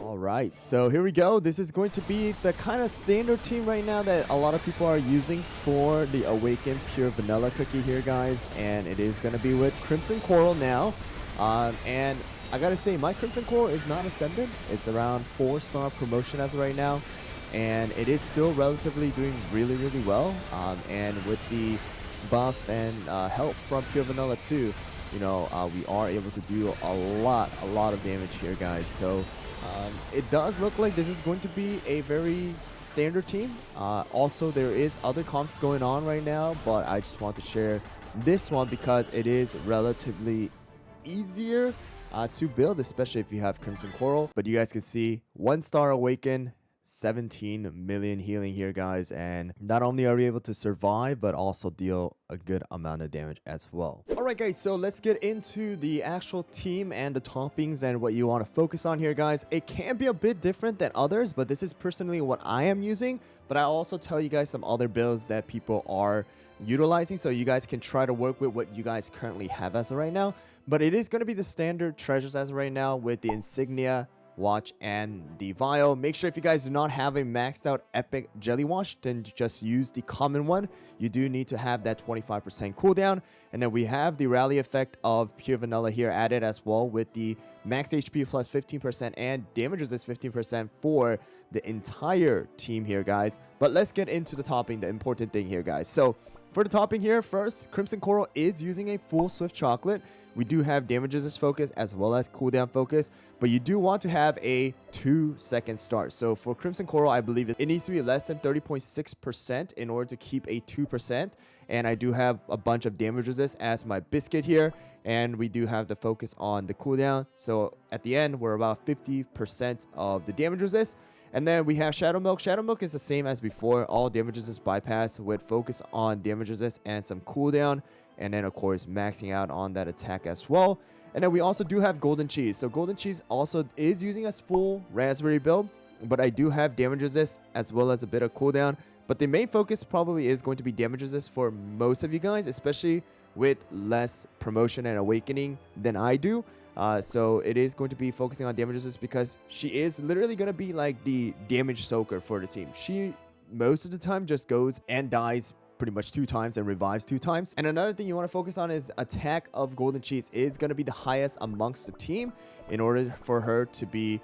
Alright, so here we go. This is going to be the kind of standard team right now that a lot of people are using for the Awakened Pure Vanilla Cookie here, guys. And it is going to be with Crimson Coral now. And I gotta say, my Crimson Coral is not ascended. It's around 4-star promotion as of right now. And it is still relatively doing really, really well. And with the buff and help from Pure Vanilla too, you know, we are able to do a lot of damage here, guys. So it does look like this is going to be a very standard team. Also, there is other comps going on right now, but I just want to share this one because it is relatively easier to build, especially if you have Crimson Coral. But you guys can see 1-star Awaken, 17 million healing here, guys, and not only are we able to survive but also deal a good amount of damage as well. All right, guys, so let's get into the actual team and the toppings and what you want to focus on here, guys. It can be a bit different than others, but this is personally what I am using. But I also tell you guys some other builds that people are utilizing, so you guys can try to work with what you guys currently have as of right now. But it is going to be the standard treasures as of right now with the insignia, watch, and the vial. Make sure if you guys do not have a maxed out epic jelly wash, then just use the common one. You do need to have that 25% cooldown. And then we have the rally effect of Pure Vanilla here added as well with the max HP plus 15% and damage resist 15% for the entire team here, guys. But let's get into the topping, the important thing here, guys. So for the topping here, first, Crimson Coral is using a full Swift Chocolate. We do have damage resist focus as well as cooldown focus, but you do want to have a 2-second start. So for Crimson Coral, I believe it needs to be less than 30.6% in order to keep a 2%. And I do have a bunch of damage resist as my biscuit here, and we do have the focus on the cooldown. So at the end, we're about 50% of the damage resist. And then we have Shadow Milk. Shadow Milk is the same as before. All damage resist bypass with focus on damage resist and some cooldown. And then, of course, maxing out on that attack as well. And then we also do have Golden Cheese. So Golden Cheese also is using a full Raspberry build. But I do have damage resist as well as a bit of cooldown. But the main focus probably is going to be damage resist for most of you guys, especially with less promotion and awakening than I do. So it is going to be focusing on damage resist because she is literally going to be like the damage soaker for the team. She most of the time just goes and dies pretty much 2 times and revives 2 times. And another thing you want to focus on is attack of Golden Cheese is going to be the highest amongst the team in order for her to be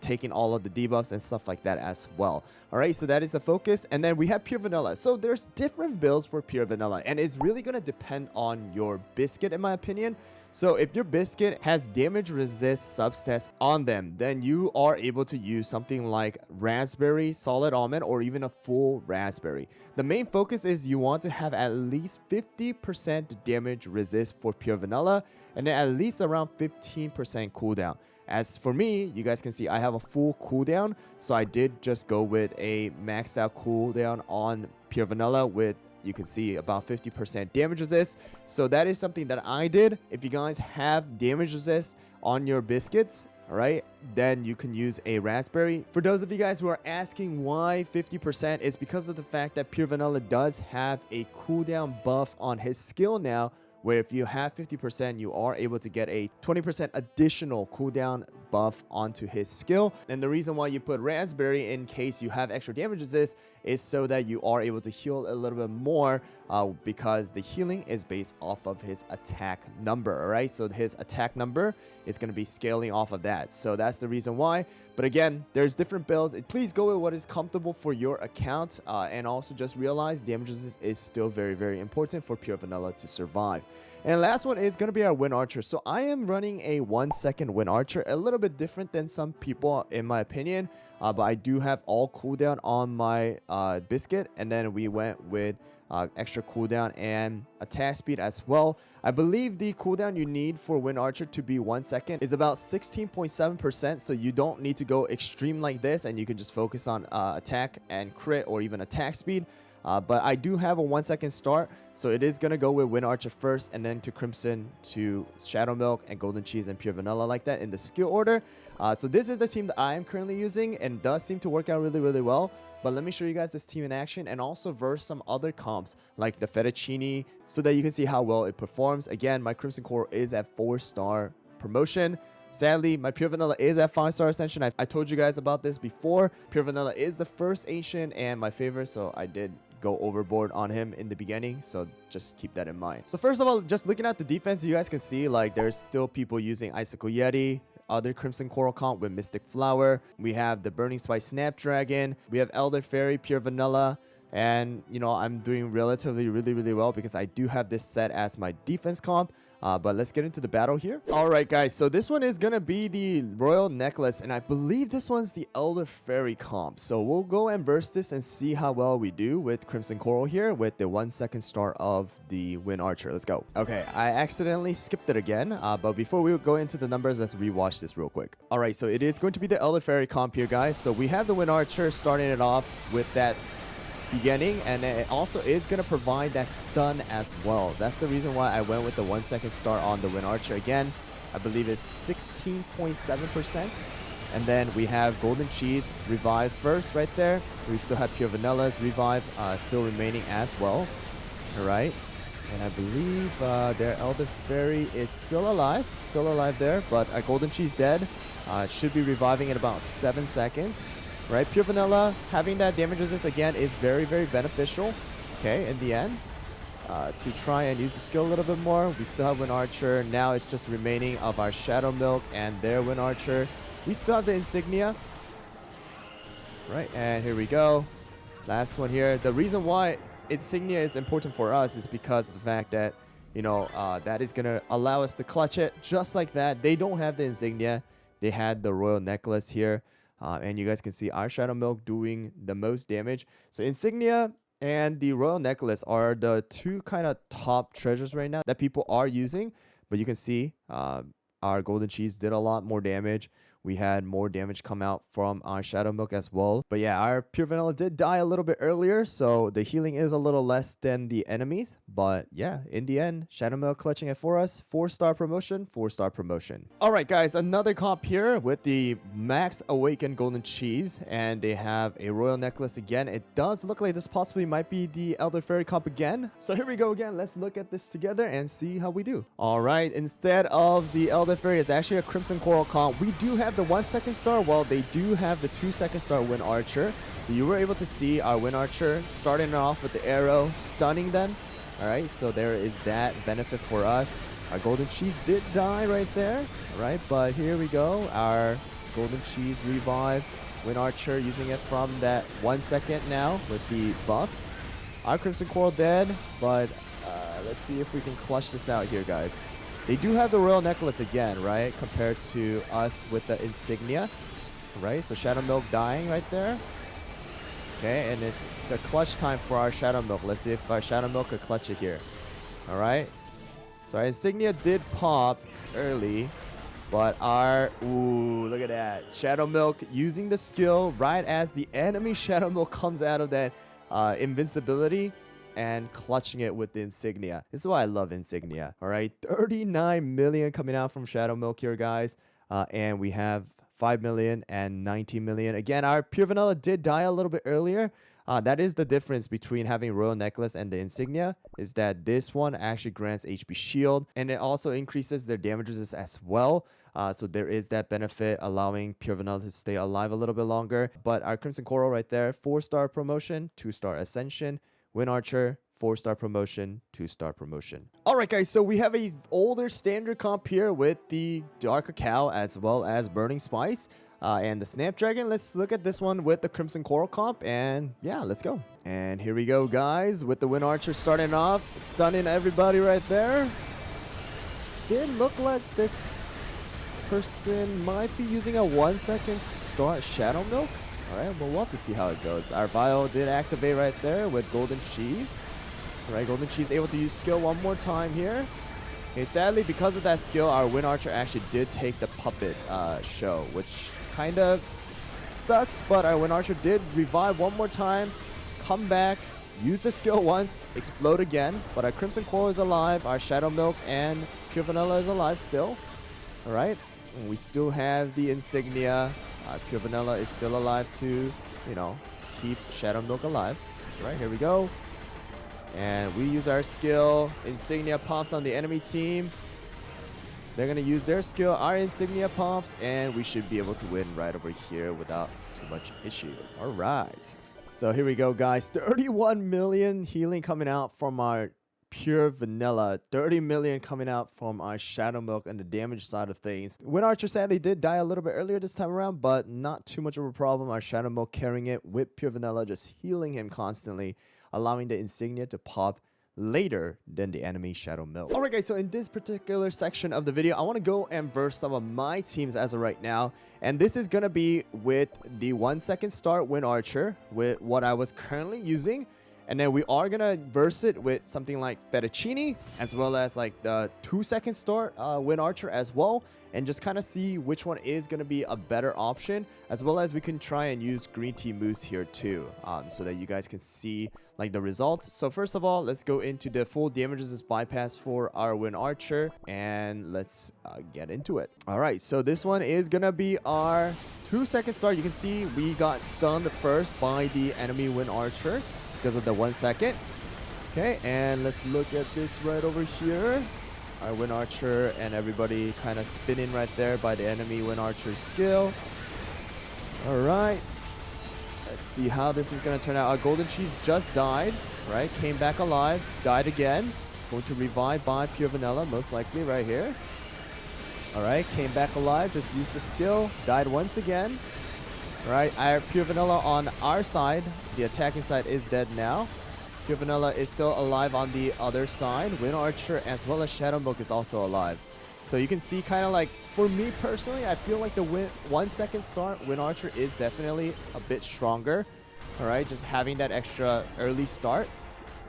taking all of the debuffs and stuff like that as well. All right, so that is the focus. And then we have Pure Vanilla. So there's different builds for Pure Vanilla, and it's really going to depend on your biscuit, in my opinion. So if your biscuit has damage resist substats on them, then you are able to use something like raspberry, solid almond, or even a full raspberry. The main focus is you want to have at least 50% damage resist for Pure Vanilla, and then at least around 15% cooldown. As for me, you guys can see I have a full cooldown, so I did just go with a maxed out cooldown on Pure Vanilla with, you can see, about 50% damage resist. So that is something that I did. If you guys have damage resist on your biscuits, all right, then you can use a raspberry. For those of you guys who are asking why 50%, it's because of the fact that Pure Vanilla does have a cooldown buff on his skill now, where if you have 50%, you are able to get a 20% additional cooldown buff onto his skill. And the reason why you put raspberry in case you have extra damage resist is so that you are able to heal a little bit more because the healing is based off of his attack number, all right? So his attack number is going to be scaling off of that. So that's the reason why. But again, there's different builds. Please go with what is comfortable for your account, and also just realize damage resist is still very, very important for Pure Vanilla to survive. And last one is going to be our Wind Archer. So I am running a 1-second Wind Archer, a little bit different than some people in my opinion, but I do have all cooldown on my biscuit, and then we went with extra cooldown and attack speed as well. I believe the cooldown you need for Wind Archer to be 1 second is about 16.7%, so you don't need to go extreme like this, and you can just focus on attack and crit or even attack speed. But I do have a 1-second start, so it is going to go with Wind Archer first, and then to Crimson, to Shadow Milk, and Golden Cheese, and Pure Vanilla like that in the skill order. So this is the team that I am currently using, and does seem to work out really, really well. But let me show you guys this team in action, and also verse some other comps like the Fettuccine, so that you can see how well it performs. Again, my Crimson Coral is at 4-star promotion. Sadly, my Pure Vanilla is at 5-star Ascension. I told you guys about this before. Pure Vanilla is the first Ancient and my favorite, so I did go overboard on him in the beginning, so just keep that in mind. So first of all, just looking at the defense, you guys can see like there's still people using Icicle Yeti, other Crimson Coral comp with Mystic Flower. We have the Burning Spice Snapdragon. We have Elder Fairy Pure Vanilla. And, you know, I'm doing relatively really well because I do have this set as my defense comp. But let's get into the battle here. All right, guys. So this one is going to be the Royal Necklace. And I believe this one's the Elder Fairy comp. So we'll go and verse this and see how well we do with Crimson Coral here with the 1-second star of the Wind Archer. Let's go. Okay, I accidentally skipped it again. But before we go into the numbers, let's rewatch this real quick. All right, so it is going to be the Elder Fairy comp here, guys. So we have the Wind Archer starting it off with that beginning, and it also is going to provide that stun as well. That's the reason why I went with the 1-second star on the Wind Archer again. I believe it's 16.7%. And then we have Golden Cheese Revive first right there. We still have Pure Vanilla's Revive still remaining as well. All right. And I believe their Elder Fairy is still alive there, but Golden Cheese dead. Should be reviving in about 7 seconds. Right, Pure Vanilla having that damage resist again is very beneficial. Okay, in the end, to try and use the skill a little bit more, we still have Wind Archer. Now it's just remaining of our Shadow Milk and their Wind Archer. We still have the Insignia. Right, and here we go. Last one here. The reason why Insignia is important for us is because of the fact that, you know, that is gonna allow us to clutch it just like that. They don't have the Insignia. They had the Royal Necklace here. And you guys can see our Shadow Milk doing the most damage. So Insignia and the Royal Necklace are the two kind of top treasures right now that people are using. But you can see our Golden Cheese did a lot more damage. We had more damage come out from our Shadow Milk as well. But yeah, our Pure Vanilla did die a little bit earlier, so the healing is a little less than the enemies. But yeah, in the end, Shadow Milk clutching it for us. 4-star promotion, 4-star promotion. All right, guys, another comp here with the Max Awakened Golden Cheese, and they have a Royal Necklace again. It does look like this possibly might be the Elder Fairy comp again. So here we go again. Let's look at this together and see how we do. All right, instead of the Elder Fairy, it's actually a Crimson Coral comp. We do have the 1-second star. Well, they do have the 2-second star Wind Archer. So you were able to see our Wind Archer starting off with the arrow, stunning them. All right, so there is that benefit for us. Our Golden Cheese did die right there. All right, but here we go. Our Golden Cheese Revive, Wind Archer using it from that 1 second now with the buff. Our Crimson Coral dead, but let's see if we can clutch this out here, guys. They do have the Royal Necklace again, right? Compared to us with the Insignia, right? So Shadow Milk dying right there. Okay, and it's the clutch time for our Shadow Milk. Let's see if our Shadow Milk could clutch it here. All right. So our Insignia did pop early, but our... Ooh, look at that. Shadow Milk using the skill right as the enemy Shadow Milk comes out of that invincibility, and clutching it with the Insignia. This is why I love Insignia. All right, 39 million coming out from Shadow Milk here, guys. And we have 5 million and 19 million. Again, our Pure Vanilla did die a little bit earlier. That is the difference between having Royal Necklace and the Insignia, is that this one actually grants HP shield, and it also increases their damage resist as well. So there is that benefit, allowing Pure Vanilla to stay alive a little bit longer. But our Crimson Coral right there, 4-star promotion, 2-star ascension. Wind Archer, 4-star promotion, 2-star promotion. All right, guys, so we have a older standard comp here with the Dark Cacao as well as Burning Spice and the Snapdragon. Let's look at this one with the Crimson Coral comp, and yeah, let's go. And here we go, guys, with the Wind Archer starting off, stunning everybody right there. Did look like this person might be using a 1-second star Shadow Milk. All right, we'll have to see how it goes. Our bio did activate right there with Golden Cheese. All right, Golden Cheese able to use skill one more time here. Okay, sadly, because of that skill, our Wind Archer actually did take the puppet show, which kind of sucks, but our Wind Archer did revive one more time, come back, use the skill once, explode again, but our Crimson Coral is alive, our Shadow Milk and Pure Vanilla is alive still. All right, and we still have the Insignia. Pure Vanilla is still alive to, you know, keep Shadow Milk alive. All right, here we go. And we use our skill. Insignia pops on the enemy team. They're going to use their skill. Our insignia pops, and we should be able to win right over here without too much issue. All right. So here we go, guys. 31 million healing coming out from our pure vanilla. 30 million coming out from our shadow milk and the damage side of things. Wind Archer sadly did die a little bit earlier this time around, but not too much of a problem. Our shadow milk carrying it with pure vanilla, just healing him constantly, allowing the insignia to pop later than the enemy shadow milk. Alright guys, so in this particular section of the video, I want to go and verse some of my teams as of right now, and this is gonna be with the 1 second start Wind Archer with what I was currently using, and then we are gonna verse it with something like Fettuccine, as well as like the 2 second start Wind Archer as well, and just kind of see which one is gonna be a better option, as well as we can try and use green tea mousse here too, so that you guys can see like the results. So first of all, let's go into the full damage resist bypass for our Wind Archer, and let's get into it. All right, so this one is gonna be our 2 second start. You can see we got stunned first by the enemy Wind Archer because of the 1 second. Okay, and let's look at this right over here. Our Wind Archer and everybody kind of spinning right there by the enemy Wind Archer skill. All right, let's see how this is going to turn out. Our golden cheese just died, right? Came back alive, died again. Going to revive by pure vanilla, most likely right here. All right, came back alive, just used the skill, died once again. All right, our pure vanilla on our side, the attacking side, is dead now. Pure vanilla is still alive on the other side. Wind Archer as well as shadow milk is also alive. So you can see kind of like, for me personally, I feel like the 1 second start Wind Archer is definitely a bit stronger. All right, just having that extra early start.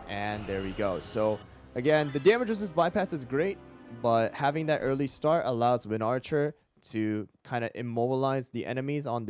And there we go. So again, the damage resist bypass is great, but having that early start allows Wind Archer to kind of immobilize the enemies on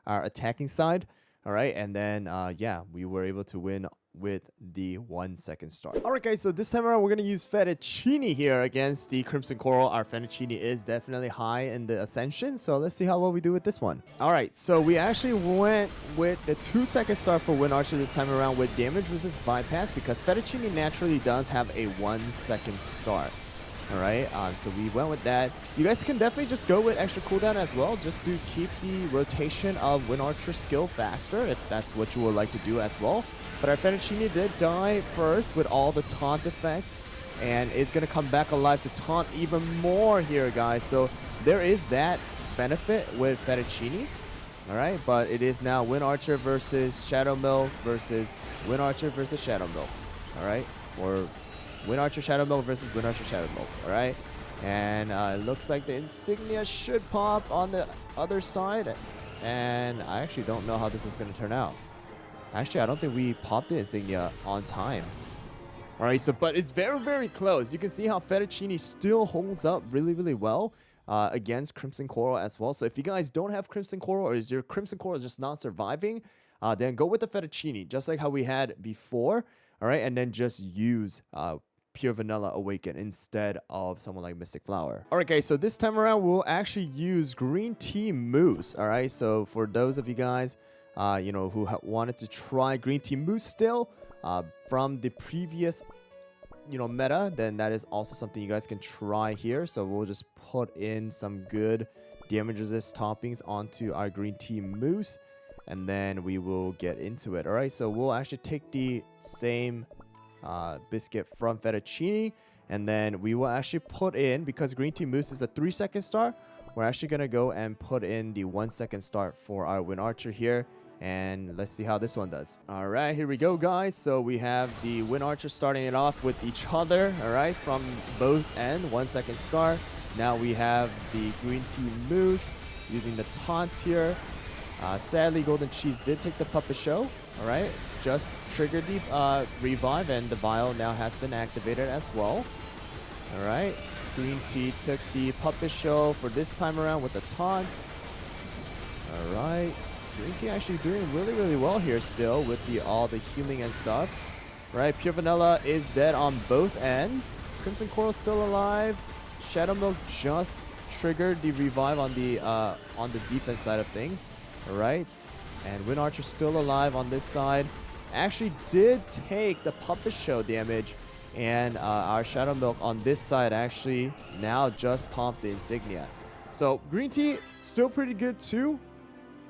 our attacking side. All right, and then yeah, we were able to win with the 1 second start. All right guys, so this time around we're gonna use Fettuccine here against the Crimson Coral. Our Fettuccine is definitely high in the Ascension, so let's see how well we do with this one. All right, so we actually went with the 2 second start for Wind Archer this time around with damage resist bypass, because Fettuccine naturally does have a 1 second start. All right, so we went with that. You guys can definitely just go with extra cooldown as well, just to keep the rotation of Wind Archer skill faster, if that's what you would like to do as well. But our Fettuccine did die first with all the taunt effect, and is going to come back alive to taunt even more here, guys. So there is that benefit with Fettuccine. All right, but it is now Wind Archer versus Shadow Milk versus Wind Archer versus Shadow Milk. All right, or Wind Archer Shadow Milk versus Wind Archer Shadow Milk. All right, and it looks like the insignia should pop on the other side, and I actually don't know how this is going to turn out. Actually, I don't think we popped the insignia on time. All right, so but it's very, very close. You can see how Fettuccine still holds up really, really well against Crimson Coral as well. So if you guys don't have Crimson Coral, or is your Crimson Coral just not surviving, then go with the Fettuccine, just like how we had before. All right, and then just use Pure Vanilla Awaken instead of someone like Mystic Flower. All right, guys, so this time around, we'll actually use Green Tea Mousse. All right, so for those of you guys you know, who wanted to try Green Tea Mousse still from the previous, you know, meta, then that is also something you guys can try here. So we'll just put in some good damage resist toppings onto our Green Tea Mousse, and then we will get into it. All right, so we'll actually take the same biscuit from Fettuccine, and then we will actually put in, because Green Tea Mousse is a 3 second start, we're actually gonna go and put in the 1 second start for our Wind Archer here. And let's see how this one does. All right, here we go, guys. So we have the Wind Archer starting it off with each other, all right, from both ends, 1 second start. Now we have the Green Tea Mousse using the taunt here. Sadly, Golden Cheese did take the Puppet Show, all right. Just triggered the revive, and the vial now has been activated as well. All right, Green Tea took the Puppet Show for this time around with the taunt. All right. Green Tea actually doing really, really well here still with all the healing and stuff. Right, Pure Vanilla is dead on both ends. Crimson Coral still alive. Shadow Milk just triggered the revive on the defense side of things. All right, and Wind Archer still alive on this side. Actually did take the Puppet Show damage And our Shadow Milk on this side actually now just pumped the insignia. So green tea still pretty good too.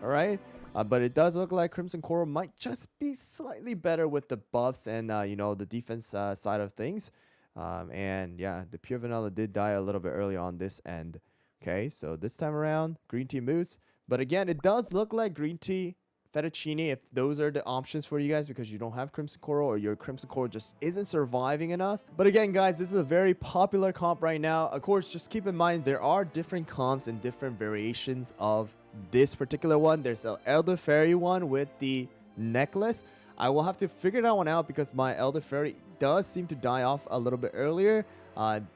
All right. But it does look like Crimson Coral might just be slightly better with the buffs and, the defense side of things. And yeah, the Pure Vanilla did die a little bit earlier on this end. Okay, so this time around, green tea Mousse. But again, it does look like green tea Fettuccine, if those are the options for you guys because you don't have Crimson Coral or your Crimson Coral just isn't surviving enough. But again, guys, this is a very popular comp right now. Of course, just keep in mind there are different comps and different variations of this particular one. There's an Elder Fairy one with the necklace. I will have to figure that one out because my Elder Fairy does seem to die off a little bit earlier.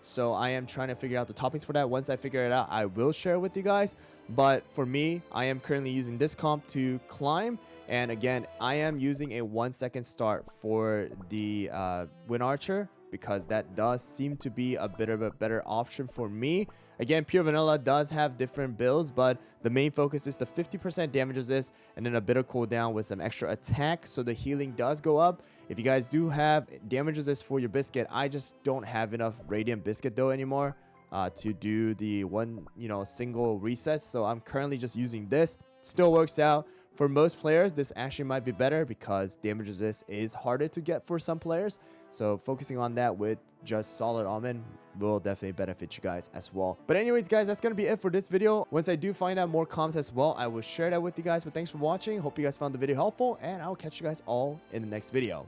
So I am trying to figure out the toppings for that. Once I figure it out, I will share with you guys. But for me, I am currently using this comp to climb. And again, I am using a 1 second start for the Wind Archer because that does seem to be a bit of a better option for me. Again, Pure Vanilla does have different builds, but the main focus is the 50% damage resist and then a bit of cooldown with some extra attack, so the healing does go up. If you guys do have damage resist for your biscuit, I just don't have enough Radiant Biscuit though anymore to do the one, single reset, so I'm currently just using this. Still works out. For most players, this actually might be better because damage resist is harder to get for some players. So focusing on that with just solid almond will definitely benefit you guys as well. But anyways, guys, that's going to be it for this video. Once I do find out more comps as well, I will share that with you guys. But thanks for watching. Hope you guys found the video helpful, and I'll catch you guys all in the next video.